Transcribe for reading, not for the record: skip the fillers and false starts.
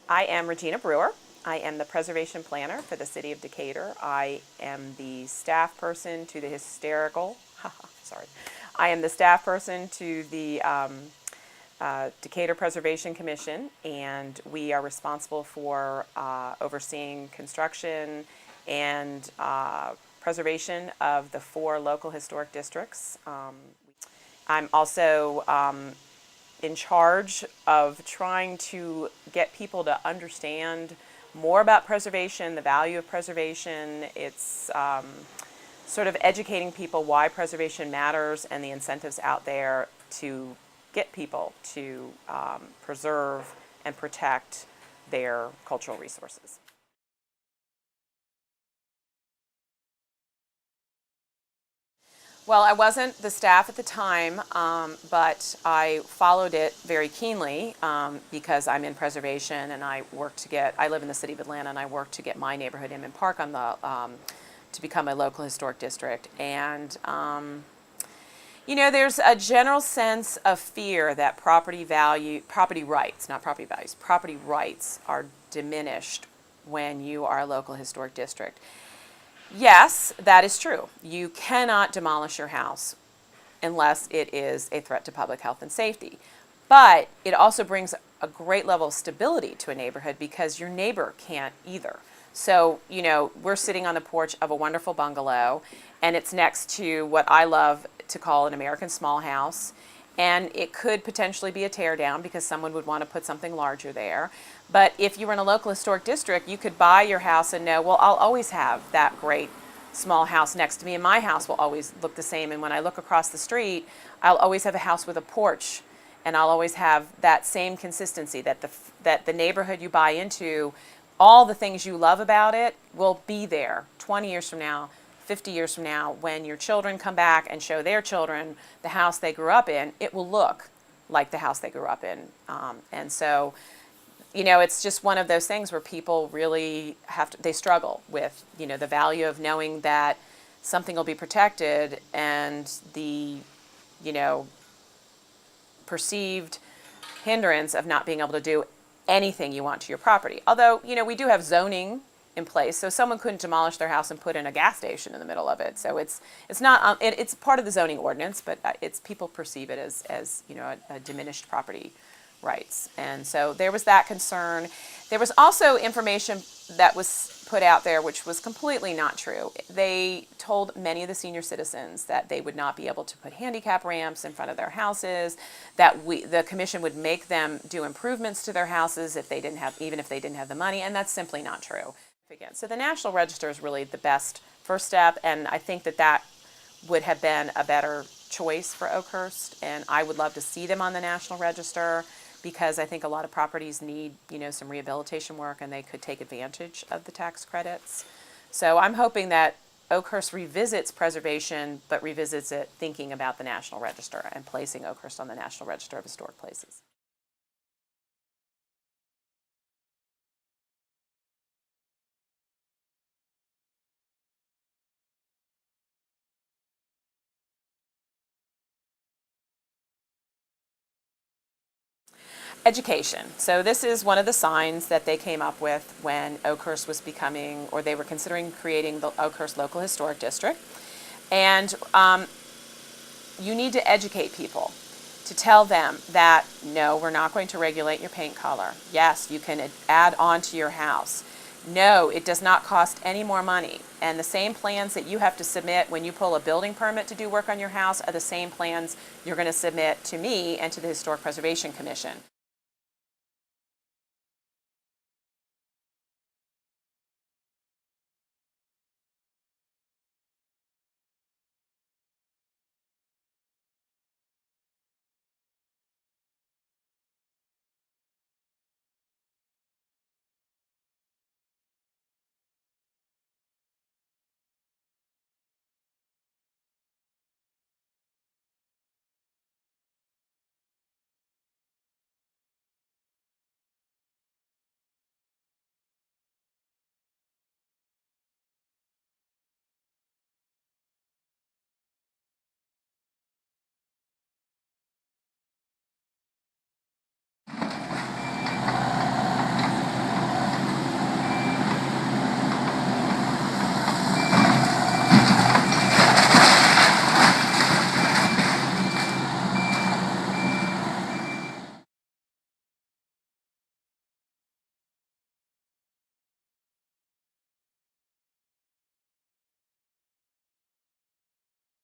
I am Regina Brewer. I am the preservation planner for the city of Decatur. I am the staff person to the sorry. I am the staff person to the Decatur Preservation Commission, and we are responsible for overseeing construction and preservation of the 4 local historic districts. I'm also in charge of trying to get people to understand more about preservation, the value of preservation. It's sort of educating people why preservation matters and the incentives out there to get people to preserve and protect their cultural resources. Well, I wasn't the staff at the time, but I followed it very keenly because I'm in preservation and I live in the city of Atlanta and I work to get my neighborhood, Inman Park, on the, to become a local historic district. And, there's a general sense of fear that property rights are diminished when you are a local historic district. Yes, that is true. You cannot demolish your house unless it is a threat to public health and safety. But it also brings a great level of stability to a neighborhood because your neighbor can't either. So, we're sitting on the porch of a wonderful bungalow, and it's next to what I love to call an American small house. And it could potentially be a tear down because someone would want to put something larger there. But if you were in a local historic district, you could buy your house and know, well, I'll always have that great small house next to me, and my house will always look the same. And when I look across the street, I'll always have a house with a porch, and I'll always have that same consistency that the neighborhood you buy into, all the things you love about it will be there 20 years from now, 50 years from now, when your children come back and show their children the house they grew up in. It will look like the house they grew up in. And so, it's just one of those things where people really they struggle with, the value of knowing that something will be protected and the, perceived hindrance of not being able to do anything you want to your property. Although, we do have zoning in place, so someone couldn't demolish their house and put in a gas station in the middle of it. So it's not it's part of the zoning ordinance, but people perceive it as a diminished property rights. And so there was that concern. There was also information that was put out there which was completely not true. They told many of the senior citizens that they would not be able to put handicap ramps in front of their houses, that the commission would make them do improvements to their houses even if they didn't have the money, and that's simply not true. So the National Register is really the best first step, and I think that would have been a better choice for Oakhurst, and I would love to see them on the National Register because I think a lot of properties need, some rehabilitation work, and they could take advantage of the tax credits. So I'm hoping that Oakhurst revisits preservation, but revisits it thinking about the National Register and placing Oakhurst on the National Register of Historic Places. Education. So this is one of the signs that they came up with when Oakhurst was they were considering creating the Oakhurst Local Historic District. And you need to educate people to tell them that, no, we're not going to regulate your paint color. Yes, you can add on to your house. No, it does not cost any more money. And the same plans that you have to submit when you pull a building permit to do work on your house are the same plans you're going to submit to me and to the Historic Preservation Commission.